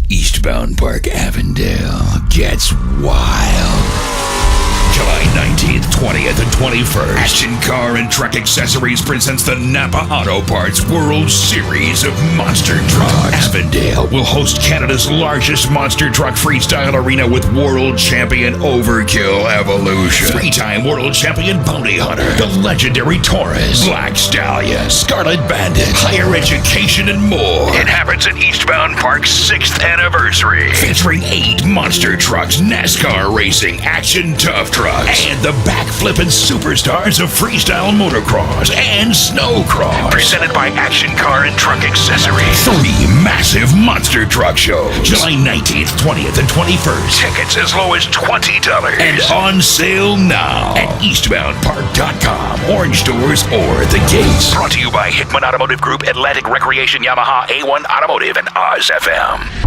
Eastbound Park Avondale gets wild. July 19th, 20th, and 21st, Action Car and Truck Accessories presents the Napa Auto Parts World Series of Monster Trucks. Avondale will host Canada's largest monster truck freestyle arena with world champion Overkill Evolution, three-time world champion Bounty Hunter, the legendary Taurus, Black Stallion, Scarlett Bandit, higher education, and more. It happens at Eastbound Park's 6th anniversary, featuring 8 monster trucks, NASCAR racing, Action Tuff Trucks, and the backflipping superstars of Freestyle Motocross and Snowcross. Presented by Action Car and Truck Accessories. 3 massive monster truck shows. July 19th, 20th, and 21st. Tickets as low as $20. And on sale now at eastboundpark.com, orange doors, or the gates. Brought to you by Hickman Automotive Group, Atlantic Recreation, Yamaha, A1 Automotive, and Oz FM.